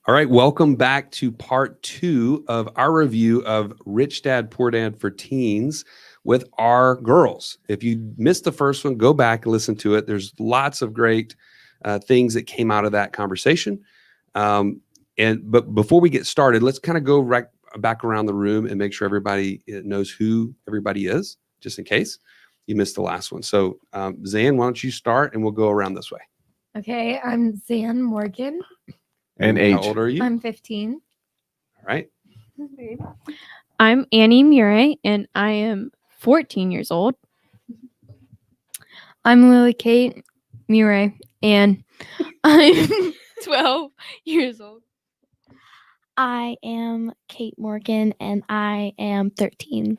All right, welcome back to part 2 of our review of Rich Dad, Poor Dad for Teens with our girls. If you missed the first one, go back and listen to it. There's lots of great things that came out of that conversation. But before we get started, let's kind of go back around the room and make sure everybody knows who everybody is, just in case you missed the last one. So, Zan, why don't you start and we'll go around this way. Okay, I'm Zan Morgan. And How age. old are you? I'm 15. All right. I'm Annie Murray, and I am 14 years old. I'm Lily Kate Murray, And I'm 12 years old. I am Kate Morgan and I am 13.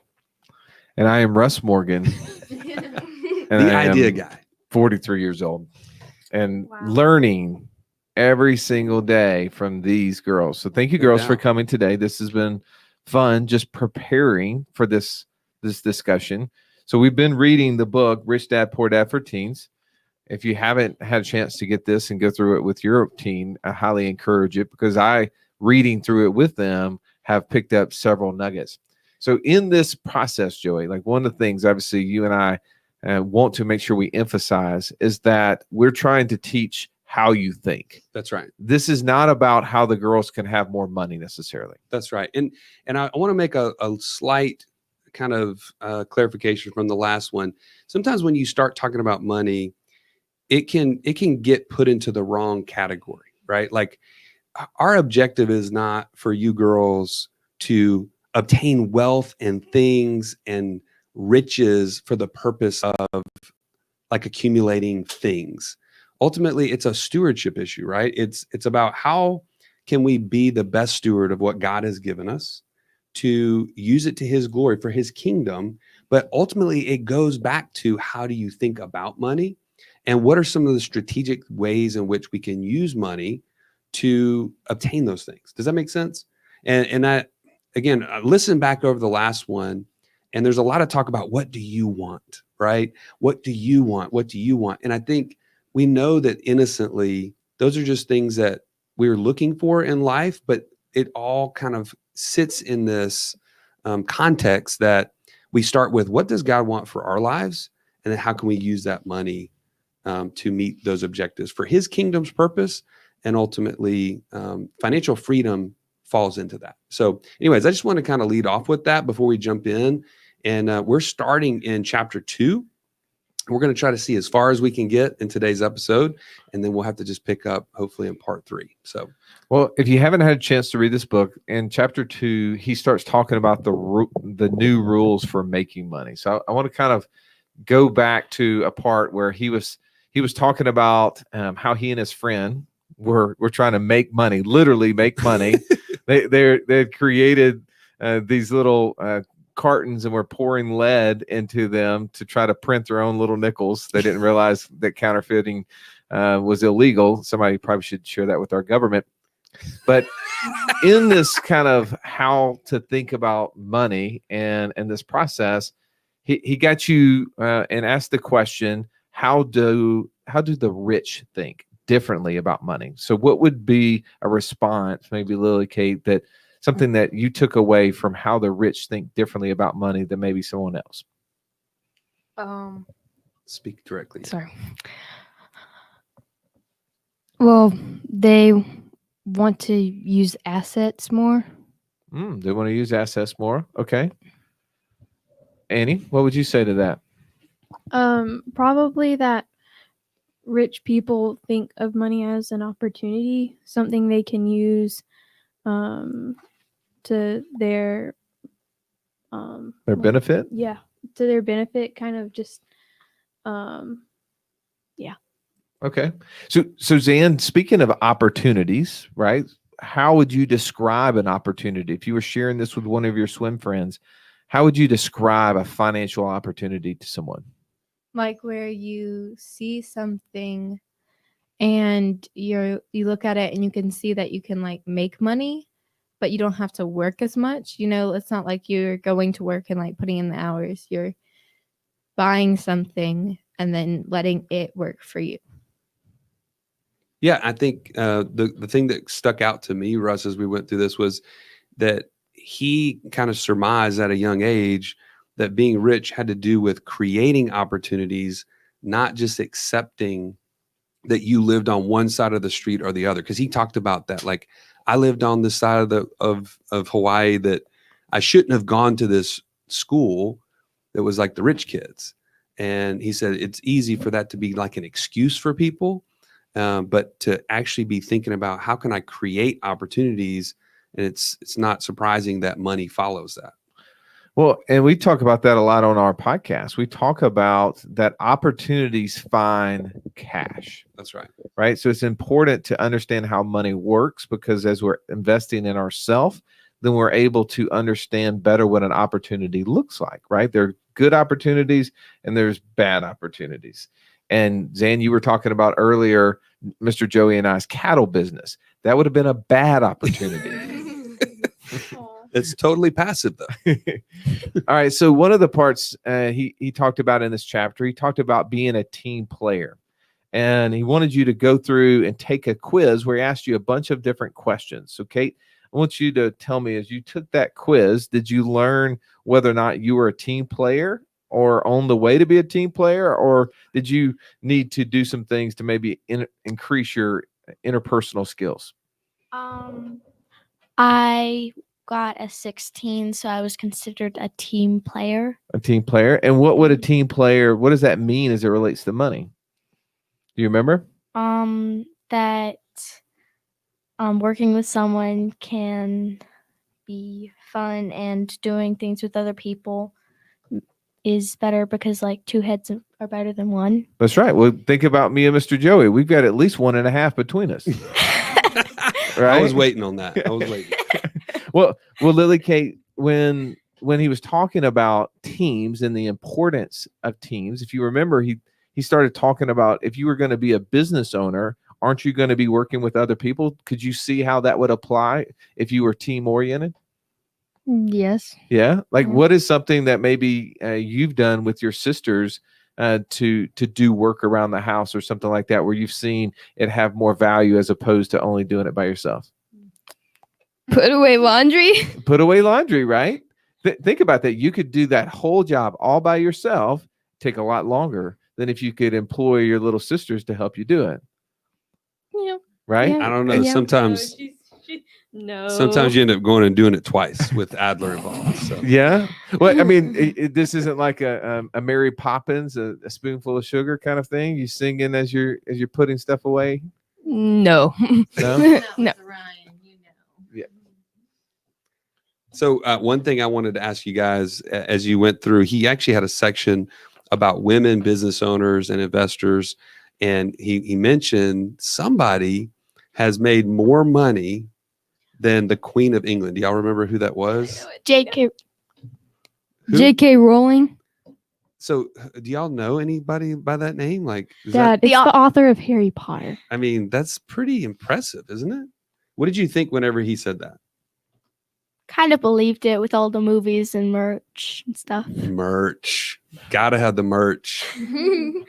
And I am Russ Morgan. And The I idea am guy. 43 years old. And Wow. learning every single day from these girls. So thank you, girls, for doubt. coming today. This has been fun just preparing for this discussion. So we've been reading the book, Rich Dad, Poor Dad for Teens. If you haven't had a chance to get this and go through it with your teen, I highly encourage it because reading through it with them, have picked up several nuggets. So in this process, Joey, like one of the things, obviously, you and I want to make sure we emphasize is that we're trying to teach how you think. That's right. This is not about how the girls can have more money necessarily. That's right. And I want to make a slight kind of clarification from the last one. Sometimes when you start talking about money, it can get put into the wrong category, right? Like our objective is not for you girls to obtain wealth and things and riches for the purpose of like accumulating things. Ultimately, it's a stewardship issue, right? It's about how can we be the best steward of what God has given us to use it to his glory for his kingdom. But ultimately, it goes back to how do you think about money and what are some of the strategic ways in which we can use money to obtain those things. Does that make sense? And I, again, I listened back over the last one, and there's a lot of talk about what do you want, right? What do you want? What do you want? And I think we know that innocently, those are just things that we're looking for in life, but it all kind of sits in this context that we start with what does God want for our lives? And then how can we use that money to meet those objectives for his kingdom's purpose? And ultimately, financial freedom falls into that. So anyways, I just want to kind of lead off with that before we jump in. And we're starting in chapter 2. We're going to try to see as far as we can get in today's episode, and then we'll have to just pick up hopefully in part 3. So, well, if you haven't had a chance to read this book, in chapter 2, he starts talking about the new rules for making money. So I want to kind of go back to a part where he was talking about how he and his friend were trying to make money, literally make money. they created these little cartons and were pouring lead into them to try to print their own little nickels. They didn't realize that counterfeiting was illegal. Somebody probably should share that with our government. But in this kind of how to think about money and this process, he got you and asked the question, how do the rich think differently about money? So what would be a response, maybe Lily Kate, that something that you took away from how the rich think differently about money than maybe someone else? speak directly. Sorry. Well, they want to use assets more. They want to use assets more. Okay. Annie, what would you say to that? Probably that rich people think of money as an opportunity, something they can use to their benefit? Yeah, to their benefit, kind of just Okay. So Zan, speaking of opportunities, right? How would you describe an opportunity? If you were sharing this with one of your swim friends, how would you describe a financial opportunity to someone? Like where you see something and you look at it and you can see that you can like make money, but you don't have to work as much. You know, it's not like you're going to work and like putting in the hours. You're buying something and then letting it work for you. Yeah, I think the thing that stuck out to me, Russ, as we went through this was that he kind of surmised at a young age that being rich had to do with creating opportunities, not just accepting that you lived on one side of the street or the other. Because he talked about that, like I lived on this side of of Hawaii that I shouldn't have gone to this school that was like the rich kids. And he said it's easy for that to be like an excuse for people, but to actually be thinking about how can I create opportunities, and it's not surprising that money follows that. Well, and we talk about that a lot on our podcast. We talk about that opportunities find cash, That's right. right? So it's important to understand how money works, because as we're investing in ourselves, then we're able to understand better what an opportunity looks like, right? There are good opportunities and there's bad opportunities. And Zan, you were talking about earlier, Mr. Joey and I's cattle business. That would have been a bad opportunity. It's totally passive though. All right. So one of the parts he talked about in this chapter, he talked about being a team player. And he wanted you to go through and take a quiz where he asked you a bunch of different questions. So Kate, I want you to tell me, as you took that quiz, did you learn whether or not you were a team player or on the way to be a team player, or did you need to do some things to maybe increase your interpersonal skills? I got a 16, so I was considered a team player. A team player. And what would a team player, what does that mean as it relates to money? Do you remember? That working with someone can be fun, and doing things with other people is better because like two heads are better than one. That's right. Well, think about me and Mr. Joey. We've got at least 1.5 between us. Right? I was waiting on that. I was waiting. Well, Lily Kate, when he was talking about teams and the importance of teams, if you remember, he started talking about if you were going to be a business owner, aren't you going to be working with other people? Could you see how that would apply if you were team oriented? Yes. Yeah. Like, Yeah. what is something that maybe you've done with your sisters to do work around the house or something like that, where you've seen it have more value as opposed to only doing it by yourself? Put away laundry. Put away laundry, right? Think about that. You could do that whole job all by yourself, take a lot longer than if you could employ your little sisters to help you do it. Yeah. Right? Yeah. I don't know. Yeah. Sometimes No. sometimes you end up going and doing it twice with Adler involved. So Yeah. Well, I mean, this isn't like a Mary Poppins, a spoonful of sugar kind of thing. You singing as you're putting stuff away. No. No. No. So one thing I wanted to ask you guys as you went through, he actually had a section about women business owners and investors. And he mentioned somebody has made more money than the Queen of England. Do y'all remember who that was? J.K. Who? J.K. Rowling. So do y'all know anybody by that name? Like, is Dad, that, it's the author of Harry Potter. I mean, that's pretty impressive, isn't it? What did you think whenever he said that? Kind of believed it with all the movies and merch and stuff. Merch. Gotta have the merch.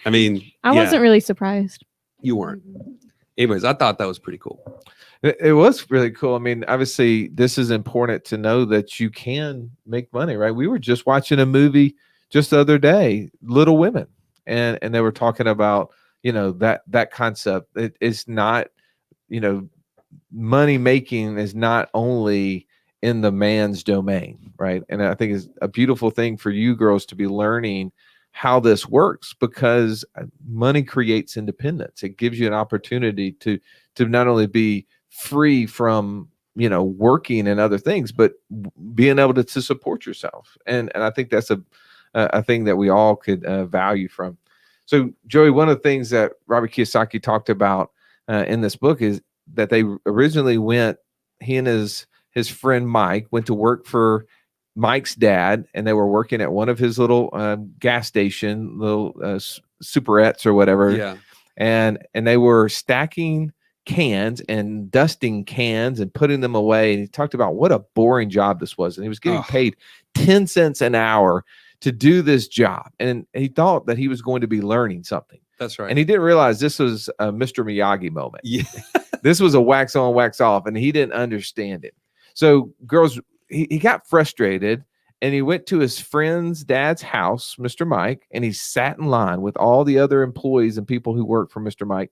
I mean, I yeah, wasn't really surprised. you weren't. Anyways, I thought that was pretty cool. It was really cool. I mean, obviously, this is important to know that you can make money, right? We were just watching a movie just the other day, Little Women, and they were talking about, that concept. It is not, money making is not only in the man's domain, right? And I think it's a beautiful thing for you girls to be learning how this works, because money creates independence. It gives you an opportunity to not only be free from working and other things, but being able to support yourself. And I think that's a thing that we all could value from. So Joey, one of the things that Robert Kiyosaki talked about in this book is that they originally he and his friend Mike went to work for Mike's dad, and they were working at one of his little gas station, little superettes or whatever. Yeah. And they were stacking cans and dusting cans and putting them away. And he talked about what a boring job this was. And he was getting paid 10 cents an hour to do this job. And he thought that he was going to be learning something. That's right. And he didn't realize this was a Mr. Miyagi moment. Yeah. This was a wax on, wax off, and he didn't understand it. So girls, he got frustrated, and he went to his friend's dad's house, Mr. Mike, and he sat in line with all the other employees and people who worked for Mr. Mike.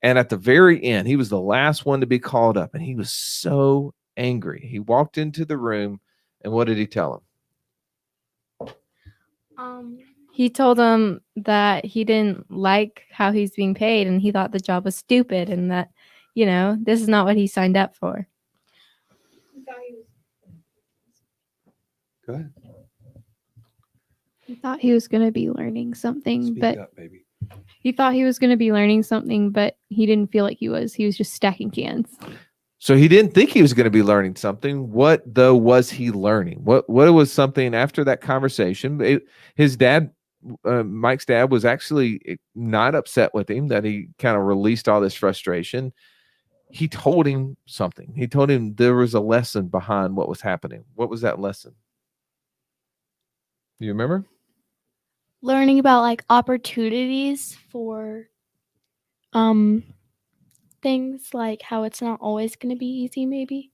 And at the very end, he was the last one to be called up, and he was so angry. He walked into the room, and what did he tell him? He told him that he didn't like how he's being paid and he thought the job was stupid and that, this is not what he signed up for. Go ahead. He thought he was going to be learning something, Speak but up, baby. he thought he was going to be learning something, but he didn't feel like he was. He was just stacking cans. So he didn't think he was going to be learning something. What though was he learning? What was something after that conversation? His dad, Mike's dad, was actually not upset with him that he kind of released all this frustration. He told him something. He told him there was a lesson behind what was happening. What was that lesson? Do you remember? Learning about like opportunities for things, like how it's not always going to be easy, maybe.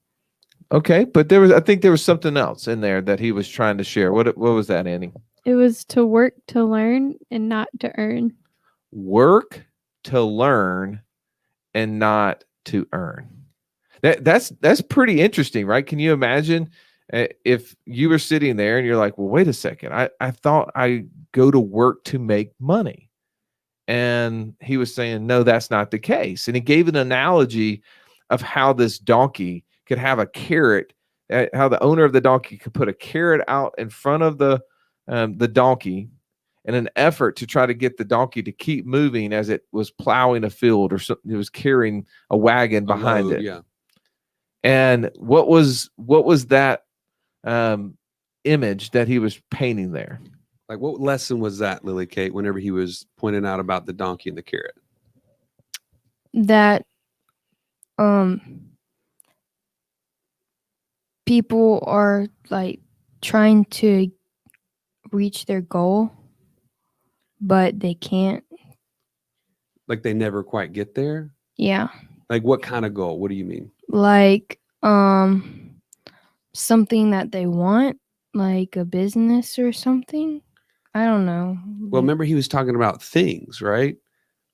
Okay, but I think there was something else in there that he was trying to share. What was that, Annie? It was to work to learn and not to earn. Work to learn and not to earn. That's pretty interesting, right? Can you imagine if you were sitting there and you're like, well, wait a second, I thought I go to work to make money. And he was saying, no, that's not the case. And he gave an analogy of how this donkey could have a carrot, how the owner of the donkey could put a carrot out in front of the donkey in an effort to try to get the donkey to keep moving as it was plowing a field or something. It was carrying a wagon behind it. Yeah. And what was that image that he was painting there? Like, what lesson was that, Lily Kate, whenever he was pointing out about the donkey and the carrot? That people are like trying to reach their goal, but they can't. Like, they never quite get there? Yeah. Like, what kind of goal? What do you mean? Like something that they want, like a business or something. I don't know. Well, remember he was talking about things, right?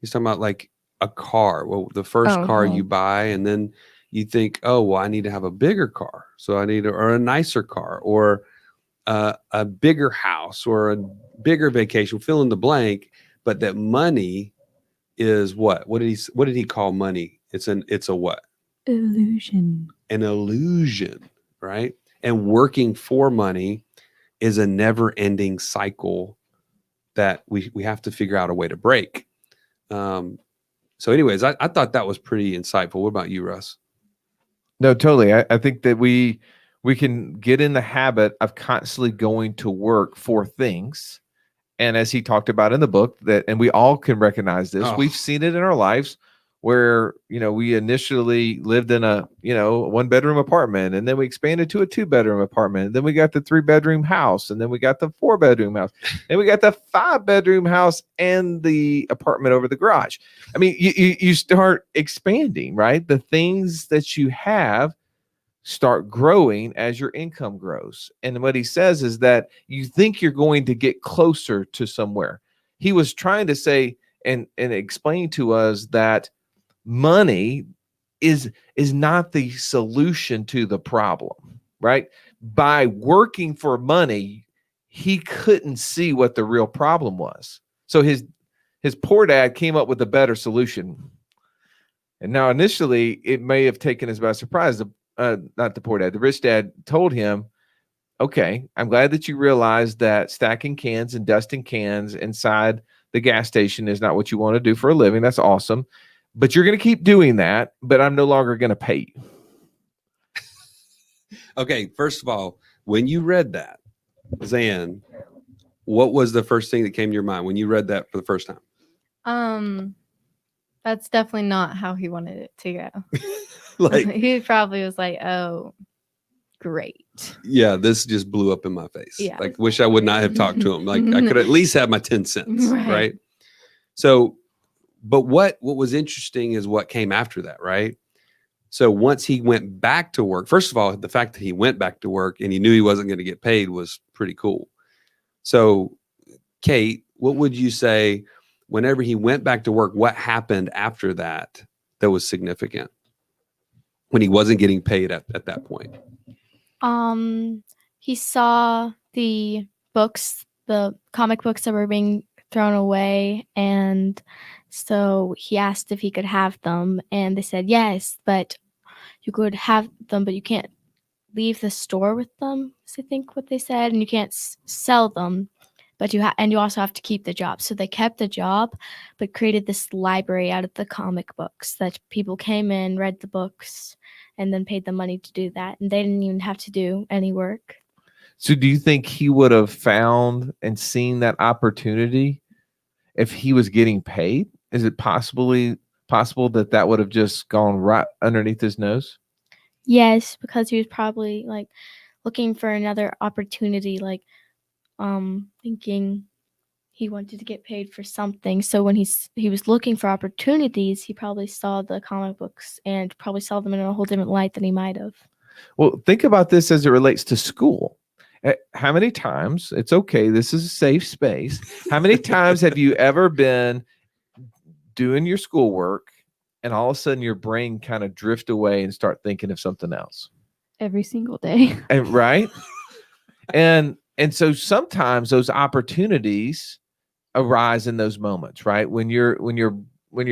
He's talking about like a car. Well, the first Oh, car okay. you buy, and then you think, oh, well, I need to have a bigger car. So I need or a nicer car or a bigger house or a bigger vacation, fill in the blank. But that money is what? What did he call money? It's a what? Illusion. An illusion, right? And working for money is a never-ending cycle that we have to figure out a way to break. So anyways, I thought that was pretty insightful. What about you, Russ? No, totally. I think that we can get in the habit of constantly going to work for things. And as he talked about in the book, and we all can recognize this, Oh. we've seen it in our lives where, we initially lived in a, 1-bedroom apartment, and then we expanded to a 2-bedroom apartment. And then we got the 3-bedroom house, and then we got the 4-bedroom house, and we got the 5-bedroom house and the apartment over the garage. I mean, you start expanding, right? The things that you have start growing as your income grows. And what he says is that you think you're going to get closer to somewhere. He was trying to say and explain to us that money is not the solution to the problem, right? By working for money, he couldn't see what the real problem was. So his poor dad came up with a better solution. And now initially it may have taken us by surprise. Not the poor dad, the rich dad told him, okay, I'm glad that you realized that stacking cans and dusting cans inside the gas station is not what you want to do for a living. That's awesome. But you're going to keep doing that, but I'm no longer going to pay you. Okay, first of all, when you read that, Zan, what was the first thing that came to your mind when you read that for the first time? That's definitely not how he wanted it to go. Like, He probably was like, oh, great. yeah, this just blew up in my face. Yeah. Like, wish I would not have talked to him. Like, I could at least have my 10 cents, Right. right? So But what was interesting is what came after that, right? So once he went back to work, first of all, the fact that he went back to work and he knew he wasn't going to get paid was pretty cool. So, Kate, what would you say whenever he went back to work, what happened after that that was significant when he wasn't getting paid at that point? He saw the books, the comic books that were being thrown away, and so he asked if he could have them, and they said yes, but you could have them, but you can't leave the store with them, is I think what they said, and you can't sell them, but you also have to keep the job. So they kept the job, but created this library out of the comic books that people came in, read the books, and then paid the money to do that, and they didn't even have to do any work. So do you think he would have found and seen that opportunity if he was getting paid? Is it possible that that would have just gone right underneath his nose? Yes, because he was probably like looking for another opportunity, like thinking he wanted to get paid for something. So when he was looking for opportunities, he probably saw the comic books and probably saw them in a whole different light than he might have. Well, think about this as it relates to school. How many times, it's okay, this is a safe space. How many times have you ever been doing your schoolwork and all of a sudden your brain kind of drift away and start thinking of something else? Every single day. And right? and so sometimes those opportunities arise in those moments, right? When you're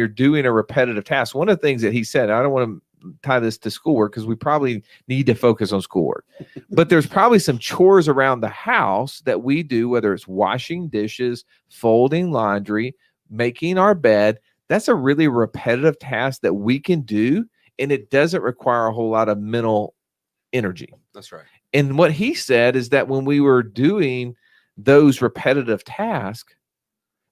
doing a repetitive task. One of the things that he said, I don't want to tie this to schoolwork because we probably need to focus on schoolwork, but there's probably some chores around the house that we do, whether it's washing dishes, folding laundry, making our bed. That's a really repetitive task that we can do, and it doesn't require a whole lot of mental energy. That's right. And what he said is that when we were doing those repetitive tasks,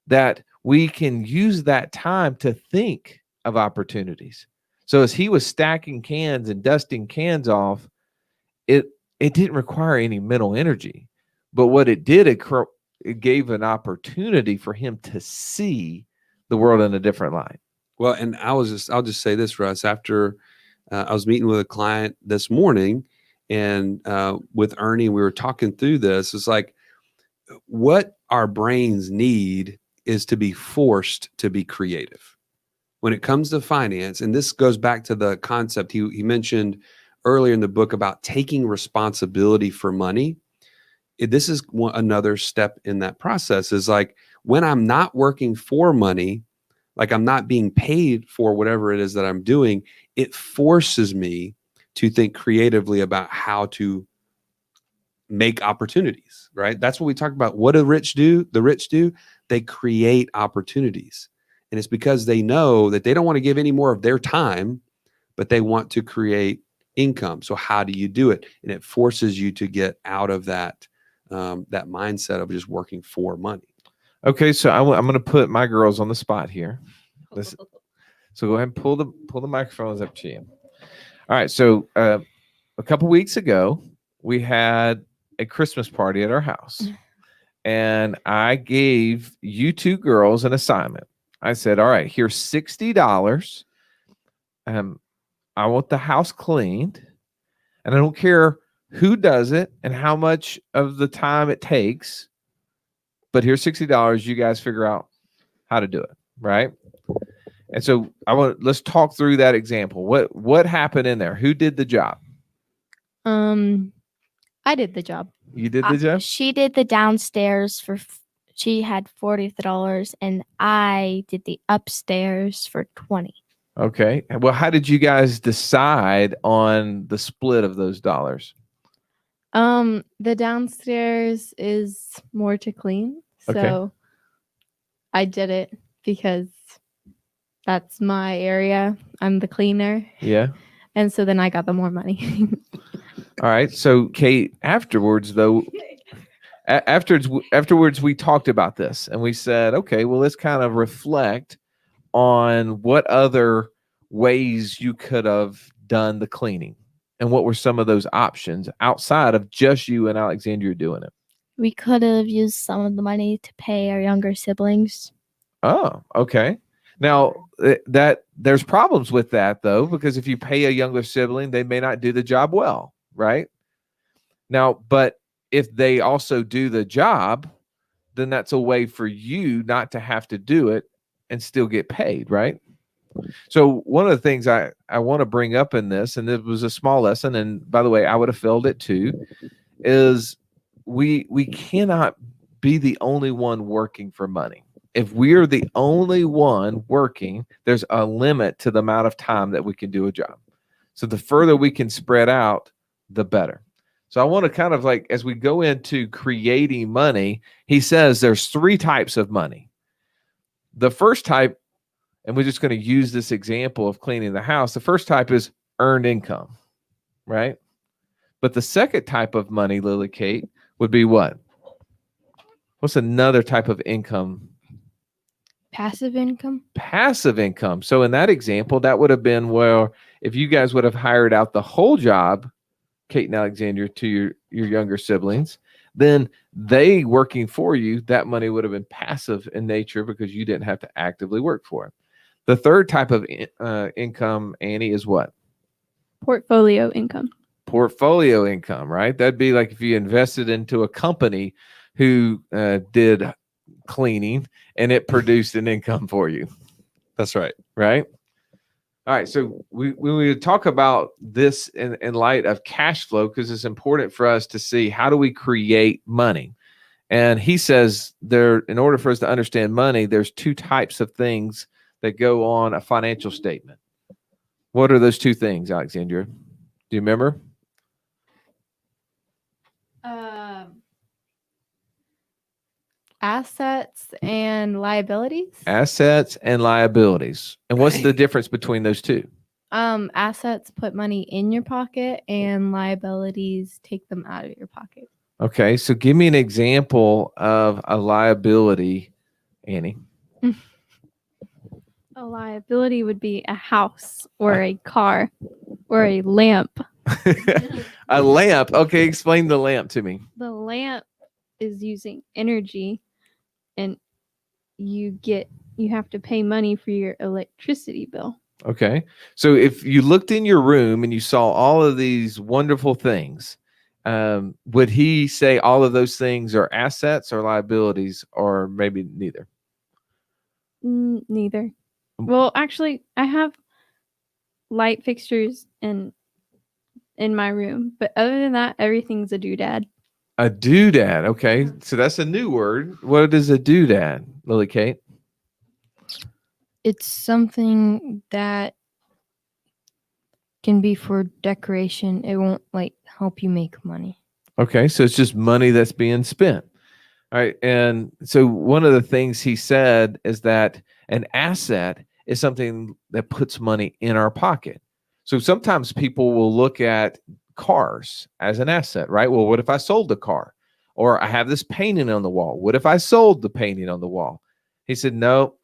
that we can use that time to think of opportunities. So as he was stacking cans and dusting cans off, it didn't require any mental energy. But what it did, it gave an opportunity for him to see the world in a different light. Well, and I'll just say this, Russ. After I was meeting with a client this morning, and with Ernie, we were talking through this. It's like what our brains need is to be forced to be creative when it comes to finance. And this goes back to the concept he mentioned earlier in the book about taking responsibility for money. This is another step in that process, is like when I'm not working for money, like I'm not being paid for whatever it is that I'm doing, it forces me to think creatively about how to make opportunities, right? That's what we talk about. What do the rich do? They create opportunities. And it's because they know that they don't want to give any more of their time, but they want to create income. So how do you do it? And it forces you to get out of that mindset of just working for money. Okay, so I'm going to put my girls on the spot here. So go ahead and pull the microphones up to you. All right, so a couple weeks ago, we had a Christmas party at our house, and I gave you two girls an assignment. I said, all right, here's $60. I want the house cleaned, and I don't care who does it and how much of the time it takes, but here's $60. You guys figure out how to do it, right? And so let's talk through that example. What happened in there? Who did the job? I did the job. You did the job? She did the downstairs she had $40, and I did the upstairs for $20. Okay. Well, how did you guys decide on the split of those dollars? The downstairs is more to clean, so Okay. I did it because that's my area. I'm the cleaner, Yeah. and so then I got the more money. All right. So, Kate, afterwards, though, afterwards, we talked about this and we said, okay, well, let's kind of reflect on what other ways you could have done the cleaning and what were some of those options outside of just you and Alexandria doing it. We could have used some of the money to pay our younger siblings. Oh, okay. Now, that there's problems with that though, because if you pay a younger sibling, they may not do the job well, right? Now, but if they also do the job, then that's a way for you not to have to do it and still get paid, right? So one of the things I want to bring up in this, and it was a small lesson, and by the way, I would have failed it too, is we cannot be the only one working for money. If we're the only one working, there's a limit to the amount of time that we can do a job. So the further we can spread out, the better. So I want to kind of like, as we go into creating money, he says there's 3 types of money. The first type, and we're just going to use this example of cleaning the house. The first type is earned income, right? But the second type of money, Lily Kate, would be what? What's another type of income? Passive income. Passive income. So in that example, that would have been where if you guys would have hired out the whole job, Kate and Alexandria, to your younger siblings, then they working for you, that money would have been passive in nature because you didn't have to actively work for it. The third type of income, Annie, is what? Portfolio income. Portfolio income, right? That'd be like if you invested into a company who did cleaning and it produced an income for you. That's right. Right? All right. So we talk about this in light of cash flow because it's important for us to see how do we create money. And he says in order for us to understand money, there's 2 types of things that go on a financial statement. What are those 2 things, Alexandria? Do you remember? Assets and liabilities. Assets and liabilities. And what's the difference between those 2? Assets put money in your pocket, and liabilities take them out of your pocket. Okay, so give me an example of a liability, Annie. A liability would be a house or a car or a lamp. A lamp. Okay, explain the lamp to me. The lamp is using energy, and you have to pay money for your electricity bill. Okay, so if you looked in your room and you saw all of these wonderful things, would he say all of those things are assets or liabilities, or maybe neither? Neither. Well, actually, I have light fixtures in my room, but other than that, everything's a doodad. A doodad. Okay, so that's a new word. What is a doodad, Lily Kate? It's something that can be for decoration. It won't like help you make money. Okay, so it's just money that's being spent. All right, and so one of the things he said is that an asset is something that puts money in our pocket. So sometimes people will look at cars as an asset, right? Well, what if I sold the car? Or I have this painting on the wall. What if I sold the painting on the wall? He said, no.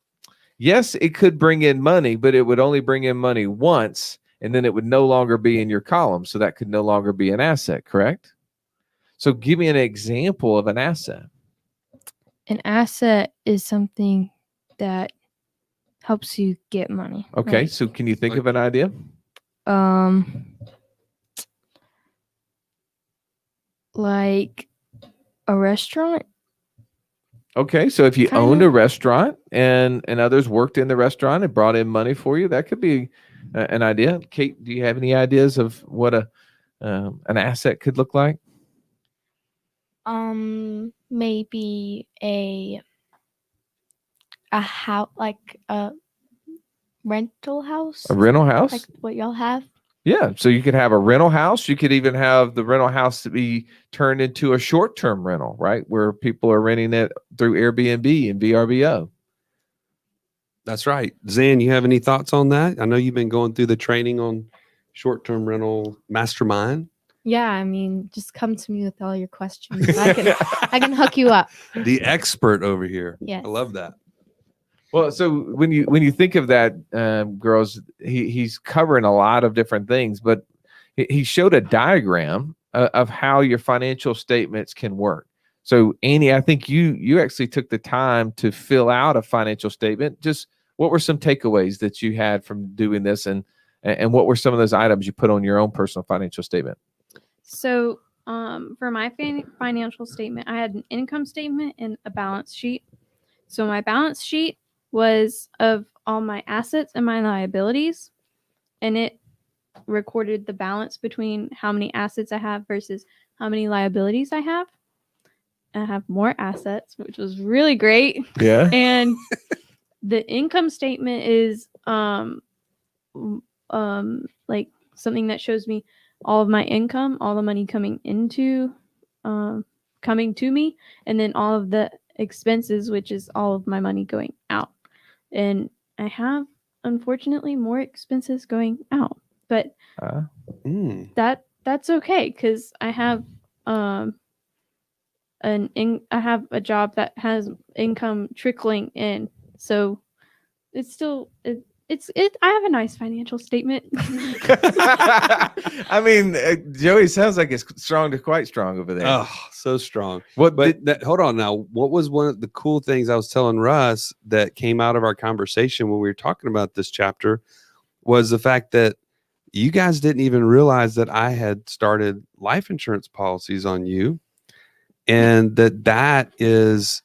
Yes, it could bring in money, but it would only bring in money once, and then it would no longer be in your column. So that could no longer be an asset, correct? So give me an example of an asset. An asset is something that helps you get money. Okay, so can you think of an idea? Like a restaurant. Okay, so if you Kind owned of. a restaurant and others worked in the restaurant and brought in money for you, that could be an idea. Kate, do you have any ideas of what an asset could look like? Maybe a house, like a rental house, A rental house? like what y'all have. Yeah, so you could have a rental house. You could even have the rental house to be turned into a short-term rental, right? Where people are renting it through Airbnb and VRBO. That's right. Zan, you have any thoughts on that? I know you've been going through the training on short-term rental mastermind. Yeah, I mean, just come to me with all your questions. I can hook you up. The expert over here. Yes. I love that. Well, so when you think of that, girls, he's covering a lot of different things, but he showed a diagram of how your financial statements can work. So Annie, I think you actually took the time to fill out a financial statement. Just what were some takeaways that you had from doing this, and what were some of those items you put on your own personal financial statement? So, for my financial statement, I had an income statement and a balance sheet. So my balance sheet was of all my assets and my liabilities, and it recorded the balance between how many assets I have versus how many liabilities I have. I have more assets, which was really great. Yeah. And the income statement is like something that shows me all of my income, all the money coming into coming to me, and then all of the expenses, which is all of my money going out. And I have, unfortunately, more expenses going out, but Mm. that's okay because I have I have a job that has income trickling in, so it's still I have a nice financial statement. I mean, Joey sounds like it's strong to quite strong over there. Oh, so strong. What But hold on now. What was one of the cool things I was telling Russ that came out of our conversation when we were talking about this chapter was the fact that you guys didn't even realize that I had started life insurance policies on you, and that is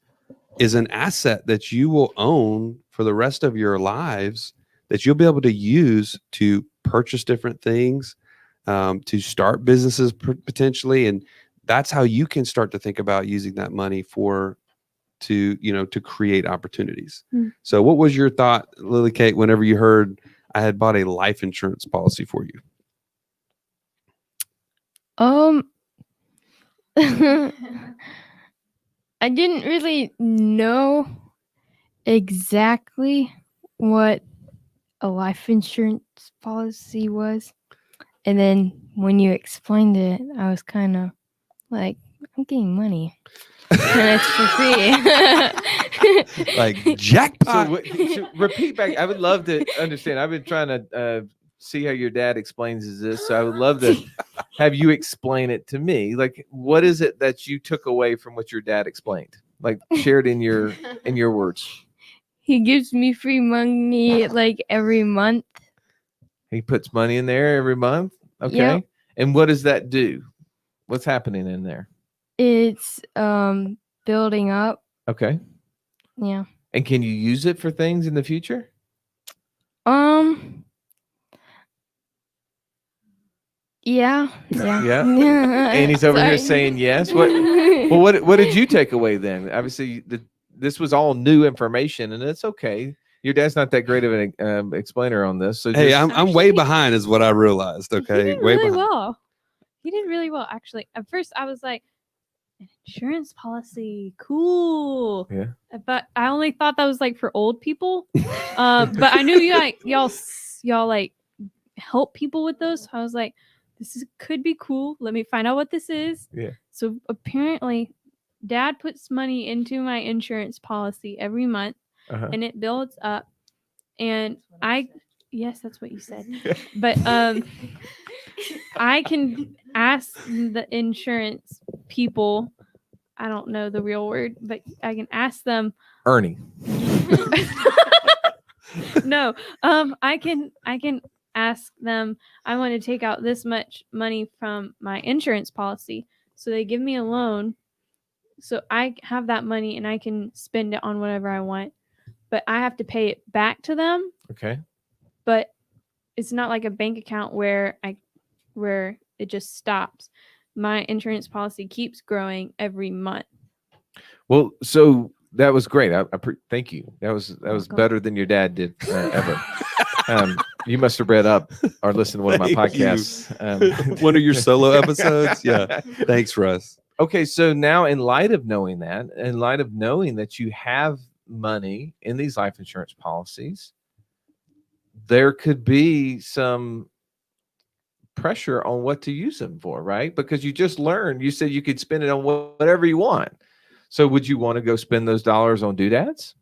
an asset that you will own for the rest of your lives, that you'll be able to use to purchase different things, to start businesses potentially. And that's how you can start to think about using that money to create opportunities. Mm. So what was your thought, Lily Kate, whenever you heard I had bought a life insurance policy for you? I didn't really know exactly what a life insurance policy was. And then when you explained it, I was kind of like, I'm getting money. And it's for free. Like jackpot. So repeat back. I would love to understand. I've been trying to see how your dad explains this. So I would love to have you explain it to me. Like, what is it that you took away from what your dad explained? Like, share it in your words. He gives me free money like every month. He puts money in there every month. Okay. Yep. And what does that do? What's happening in there? It's building up. Okay. Yeah. And can you use it for things in the future? Yeah. Yeah. And he's over here saying yes. What did you take away then? Obviously, this was all new information, and it's okay. Your dad's not that great of an explainer on this. So Hey, just, I'm way behind, is what I realized. He Okay, did way really behind. well. He did really well, actually. At first, I was like, an insurance policy, cool. Yeah. But I only thought that was like for old people. But I knew y'all like help people with those. So I was like, could be cool. Let me find out what this is. Yeah. So apparently, Dad puts money into my insurance policy every month, and it builds up. And yes, that's what you said. But I can ask the insurance people. I don't know the real word, but I can ask them. Ernie. No, I can ask them. I want to take out this much money from my insurance policy, so they give me a loan, so I have that money and I can spend it on whatever I want. But I have to pay it back to them. Okay. But it's not like a bank account where it just stops. My insurance policy keeps growing every month. Well, so that was great. Thank you. That was Welcome. better than your dad did ever. You must have read up or listened to one of my Thank you. podcasts. One of your solo episodes. Yeah. Thanks, Russ. Okay, so now in light of knowing that you have money in these life insurance policies, there could be some pressure on what to use them for, right? Because you just learned, you said you could spend it on whatever you want. So would you want to go spend those dollars on doodads?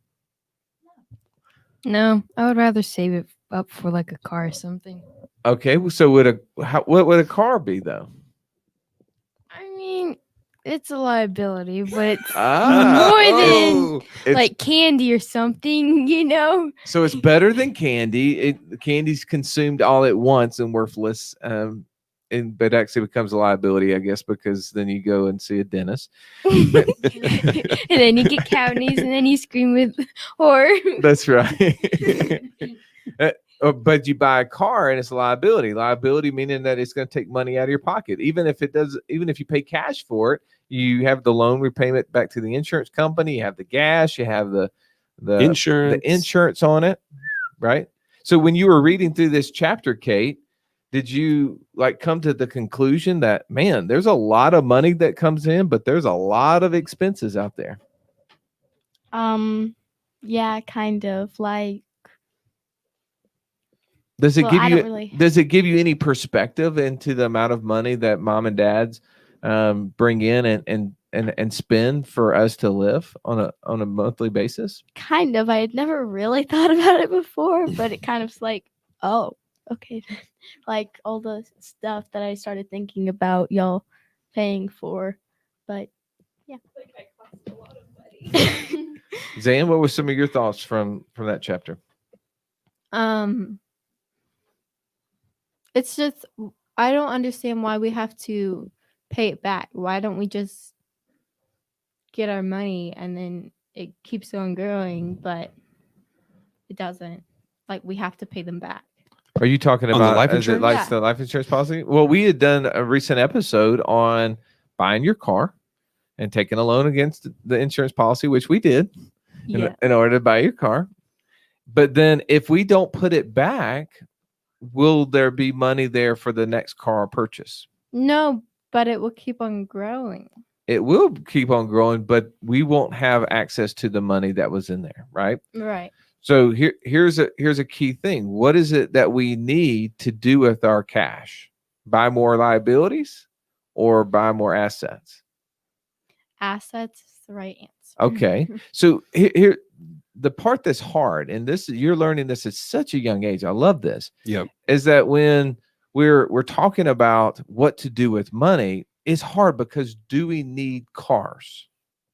No, I would rather save it up for like a car or something. Okay, so what would a car be though? I mean, it's a liability, but it's Ah, more than Oh, it's, like candy or something, you know? so it's better than candy. Candy's consumed all at once and worthless. But actually becomes a liability, I guess, because then you go and see a dentist. And then you get cavities and then you scream with horror. That's right. But you buy a car and it's a liability. Liability meaning that it's going to take money out of your pocket. Even if you pay cash for it, you have the loan repayment back to the insurance company. You have the gas. You have the insurance. the insurance on it, right? So when you were reading through this chapter, Kate, did you like come to the conclusion that, man, there's a lot of money that comes in, but there's a lot of expenses out there? Yeah, kind of like. Does it Well, give I you don't really- does it give you any perspective into the amount of money that mom and dads bring in and spend for us to live on a monthly basis? Kind of. I had never really thought about it before, but it kind of like, oh, okay. Like all the stuff that I started thinking about y'all paying for. But yeah. Zan, what were some of your thoughts from that chapter? It's just I don't understand why we have to pay it back. Why don't we just get our money and then it keeps on growing, but it doesn't. Like we have to pay them back. Are you talking On the about life is it insurance? like Yeah. the life insurance policy? Well, we had done a recent episode on buying your car and taking a loan against the insurance policy, which we did Yeah. in order to buy your car. But then if we don't put it back, will there be money there for the next car purchase? No, but it will keep on growing. It will keep on growing, but we won't have access to the money that was in there, right? Right. So here's a key thing. What is it that we need to do with our cash? Buy more liabilities or buy more assets? Assets is the right answer. Okay. So here the part that's hard, and this you're learning this at such a young age. I love this. Yep. Is that when we're talking about what to do with money, it's hard because do we need cars?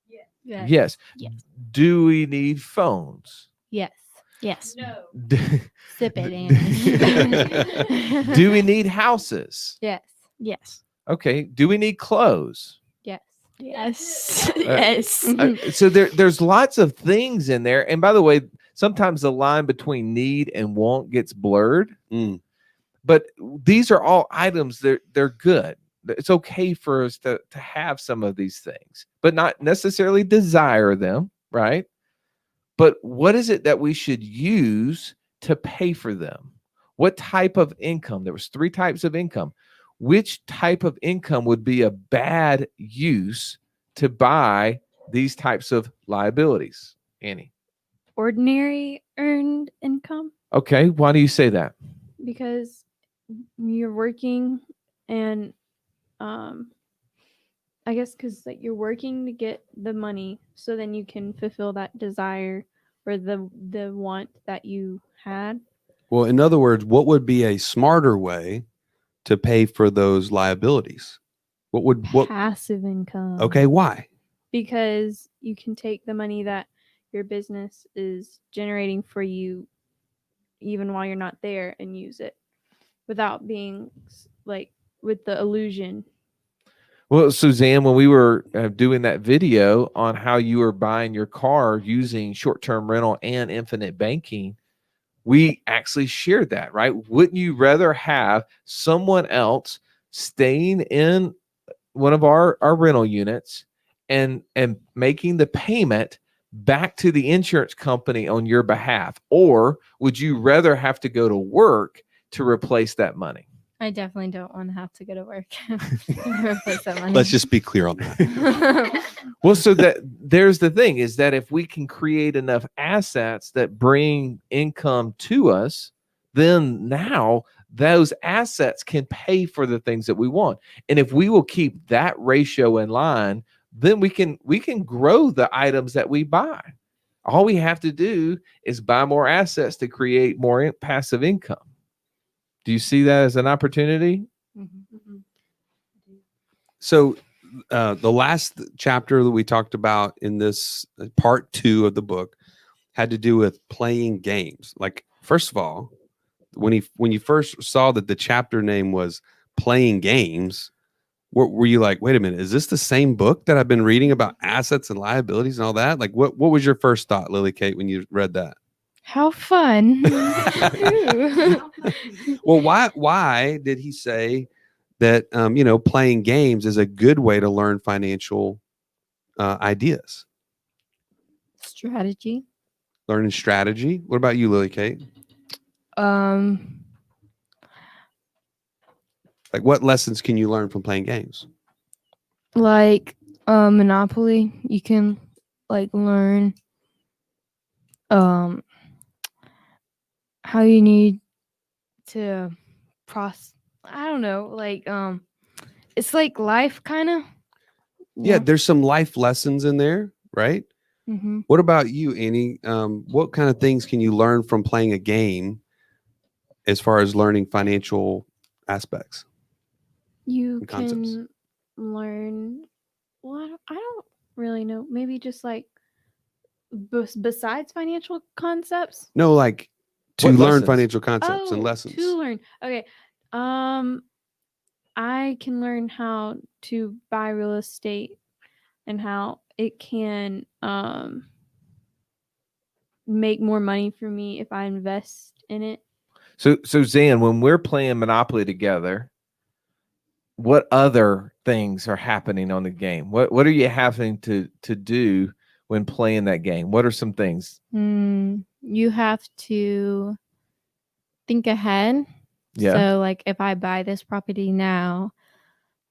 Yes. Yes. Yes. Do we need phones? Yes. Yes. Sip it, Annie. Do we need houses? Yes. Yes. Okay. Do we need clothes? Yes. Yes. Yes. So there's lots of things in there. And by the way, sometimes the line between need and want gets blurred. Mm. But these are all items. They're good. It's okay for us to have some of these things, but not necessarily desire them, right? But what is it that we should use to pay for them? What type of income? There was 3 types of income. Which type of income would be a bad use to buy these types of liabilities, Annie? Ordinary earned income, Okay, why do you say that? because you're working and I guess because like you're working to get the money so then you can fulfill that desire or the want that you had. Well, in other words, what would be a smarter way to pay for those liabilities? What? Passive income. Okay, why? Because you can take the money that your business is generating for you even while you're not there and use it without being like with the illusion. Well, Suzanne, when we were doing that video on how you were buying your car using short-term rental and infinite banking, we actually shared that, right? Wouldn't you rather have someone else staying in one of our rental units and making the payment back to the insurance company on your behalf? Or would you rather have to go to work to replace that money? I definitely don't want to have to go to work. Replace that money. Let's just be clear on that. Well, so that there's the thing is that if we can create enough assets that bring income to us, then now those assets can pay for the things that we want. And if we will keep that ratio in line, then we can grow the items that we buy. All we have to do is buy more assets to create more passive income. Do you see that as an opportunity? So the last chapter that we talked about in this part 2 of the book had to do with playing games. Like, first of all, when you first saw that the chapter name was playing games, were you like, wait a minute, is this the same book that I've been reading about assets and liabilities and all that? Like, what was your first thought, Lily Kate, when you read that? How fun. Well, why did he say that playing games is a good way to learn financial ideas? Strategy. Learning strategy. What about you, Lily Kate? Like, what lessons can you learn from playing games? Like Monopoly, you can like learn how you need to I don't know, like it's like life kind of. Yeah, there's some life lessons in there, right? Mm-hmm. What about you, Annie? What kind of things can you learn from playing a game as far as learning financial aspects? You and concepts? can learn. Well, I don't really know. Maybe just like besides financial concepts. No, like to What learn lessons? financial concepts and lessons. To learn. Okay. I can learn how to buy real estate and how it can make more money for me if I invest in it. So Zan, when we're playing Monopoly together, what other things are happening on the game? What are you having to do when playing that game? What are some things? You have to think ahead. Yeah. So like if I buy this property now,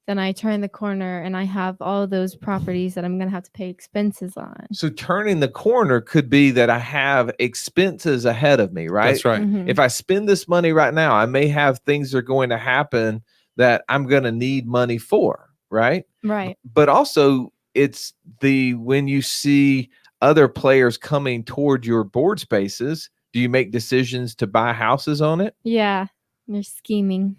then I turn the corner and I have all those properties that I'm going to have to pay expenses on. So turning the corner could be that I have expenses ahead of me, right? That's right. Mhm. If I spend this money right now, I may have things that are going to happen that I'm going to need money for, right? Right. But also it's when you see other players coming toward your board spaces, do you make decisions to buy houses on it? Yeah. You're scheming.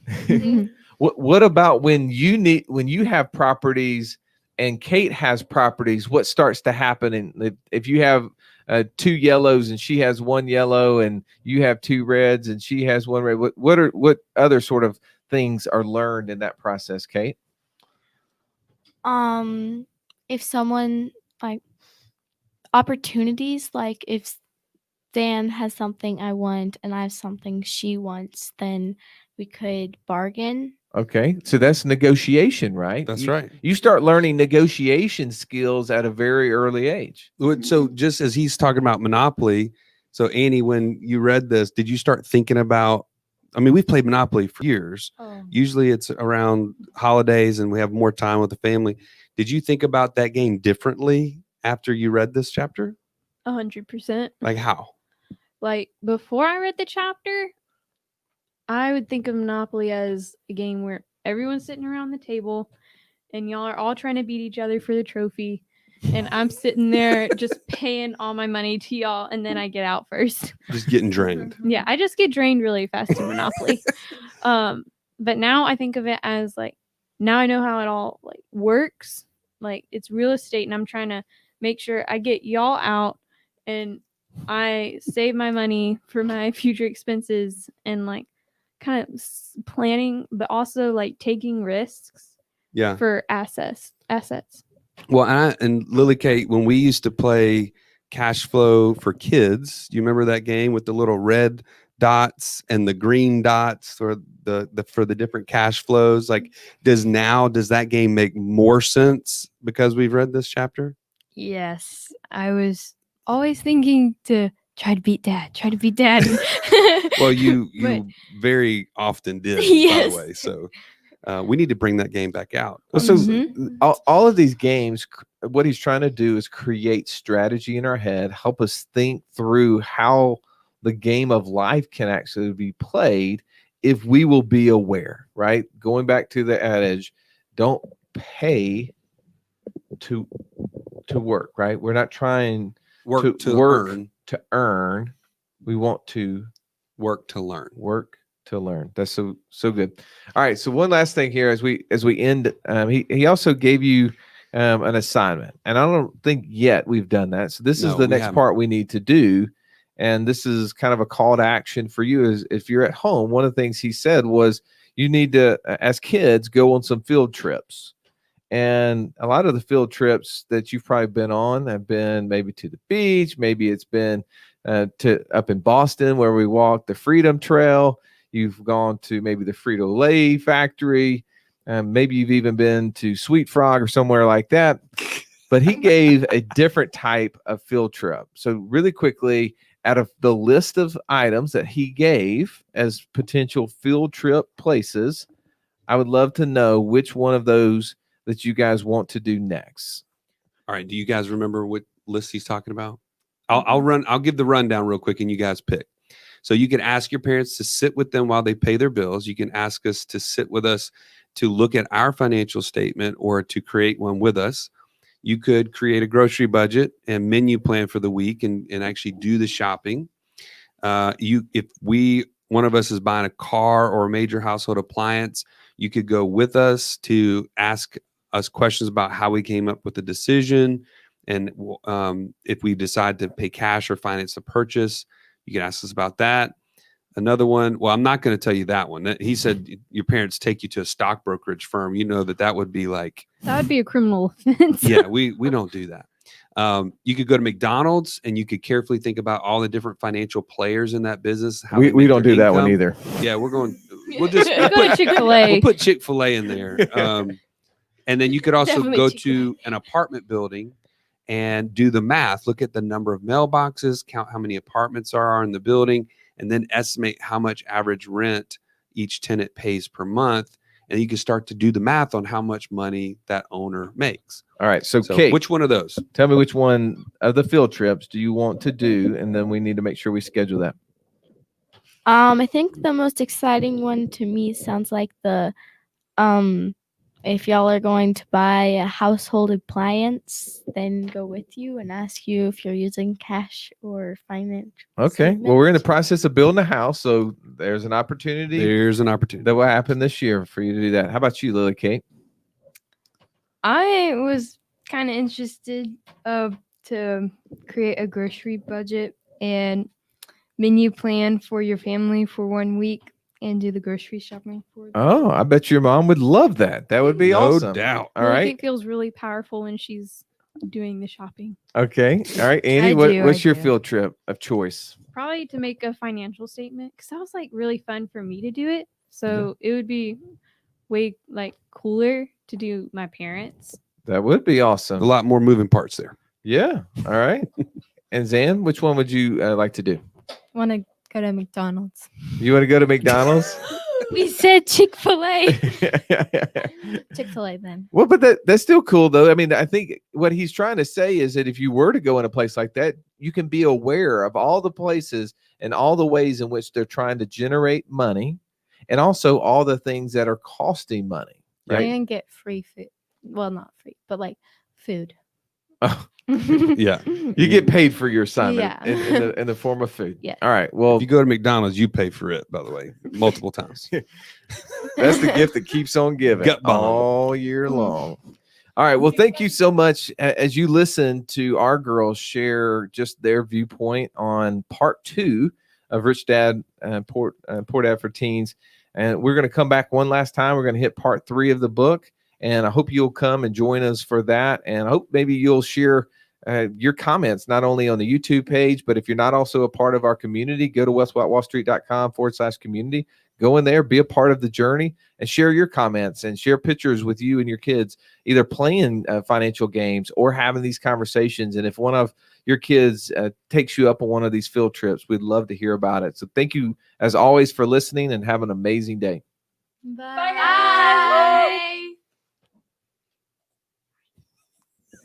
What about when you have properties and Kate has properties? What starts to happen? And if you have 2 yellows and she has 1 yellow, and you have 2 reds and she has 1 red, what other sort of things are learned in that process, Kate? If someone like opportunities, like if Dan has something I want and I have something she wants, then we could bargain. Okay, so that's negotiation, right? That's right. You start learning negotiation skills at a very early age. So just as he's talking about Monopoly, so Annie, when you read this, did you start thinking about? I mean, we've played Monopoly for years. Usually it's around holidays and we have more time with the family. Did you think about that game differently after you read this chapter? 100%. Like how? Like before I read the chapter, I would think of Monopoly as a game where everyone's sitting around the table and y'all are all trying to beat each other for the trophy. And I'm sitting there just paying all my money to y'all, and then I get out first. Just getting drained. Yeah, I just get drained really fast in Monopoly. But now I think of it as like, now I know how it all like works. Like it's real estate, and I'm trying to make sure I get y'all out and I save my money for my future expenses, and like kind of planning, but also like taking risks Yeah. for assets. Well, and Lily Kate, when we used to play Cash Flow for Kids, do you remember that game with the little red dots and the green dots for the different cash flows? Like, does that game make more sense because we've read this chapter? Yes. I was always thinking to try to beat dad. Well, you But- very often did, by Yes. the way. So we need to bring that game back out. So Mhm. all of these games, what he's trying to do is create strategy in our head, help us think through how the game of life can actually be played if we will be aware, right? Going back to the adage, don't pay to work, right? We're not trying Work to to work earn, to earn. We want to work to learn. work to learn. That's so good. All right. So one last thing here as we end, he also gave you an assignment, and I don't think yet we've done that. So this is No, the we next haven't. part we need to do, and this is kind of a call to action for you. Is if you're at home, one of the things he said was you need to, as kids, go on some field trips. And a lot of the field trips that you've probably been on have been maybe to the beach, maybe it's been to up in Boston where we walked the Freedom Trail. You've gone to maybe the Frito-Lay factory. Maybe you've even been to Sweet Frog or somewhere like that. But he gave a different type of field trip. So really quickly, out of the list of items that he gave as potential field trip places, I would love to know which one of those that you guys want to do next. All right. Do you guys remember what list he's talking about? I'll give the rundown real quick and you guys pick. So you can ask your parents to sit with them while they pay their bills. You can ask us to sit with us to look at our financial statement or to create one with us. You could create a grocery budget and menu plan for the week and actually do the shopping. If one of us is buying a car or a major household appliance, you could go with us to ask us questions about how we came up with the decision. And if we decide to pay cash or finance the purchase, you can ask us about that. Another one, well, I'm not going to tell you that one. He said your parents take you to a stock brokerage firm. You know that would be like, That would be a criminal offense. yeah, we don't do that. You could go to McDonald's and you could carefully think about all the different financial players in that business. How they We make don't their do that one income. either. Yeah, we'll just Go to Chick-fil-A. we'll put Chick-fil-A in there. And then you could also Definitely go Chick-fil-A. to an apartment building and do the math. Look at the number of mailboxes, count how many apartments are in the building, and then estimate how much average rent each tenant pays per month. And you can start to do the math on how much money that owner makes. All right. So, So Kate, which one of those? tell me which one of the field trips do you want to do? And then we need to make sure we schedule that. I think the most exciting one to me sounds like the if y'all are going to buy a household appliance, then go with you and ask you if you're using cash or finance. Okay. Well, we're in the process of building a house, so there's an opportunity There's an opportunity. that will happen this year for you to do that. How about you, Lily Kate? I was kind of interested to create a grocery budget and menu plan for your family for 1 week and do the grocery shopping for them. Oh, I bet your mom would love that. That would be No awesome. doubt. All I right. think it feels really powerful when she's doing the shopping. Okay. All right. Annie, I what's your do. field trip of choice? Probably to make a financial statement because that was like really fun for me to do it. So it would be way like cooler to do my parents. That would be awesome. A lot more moving parts there. Yeah. All right. And Zan, which one would you like to do? Want to go to McDonald's? You want to go to McDonald's? We said Chick-fil-A. Chick-fil-A then. Well, but that's still cool, though. I mean, I think what he's trying to say is that if you were to go in a place like that, you can be aware of all the places and all the ways in which they're trying to generate money and also all the things that are costing money. Right. And get free food. Well, not free, but like food. Oh, Yeah. you get paid for your assignment Yeah. in the form of food. Yes. All right. Well, If you go to McDonald's, you pay for it, by the way, multiple times. that's the gift that keeps on giving Gut bomb. all year long. All right. Well, thank you so much. As you listen to our girls share just their viewpoint on part 2 of Rich Dad Poor Dad for Teens. And we're going to come back one last time. We're going to hit part 3 of the book. And I hope you'll come and join us for that. And I hope maybe you'll share your comments, not only on the YouTube page, but if you're not also a part of our community, go to westwhitewallstreet.com/community. Go in there, be a part of the journey, and share your comments and share pictures with you and your kids, either playing financial games or having these conversations. And if one of your kids takes you up on one of these field trips, we'd love to hear about it. So thank you, as always, for listening and have an amazing day. Bye.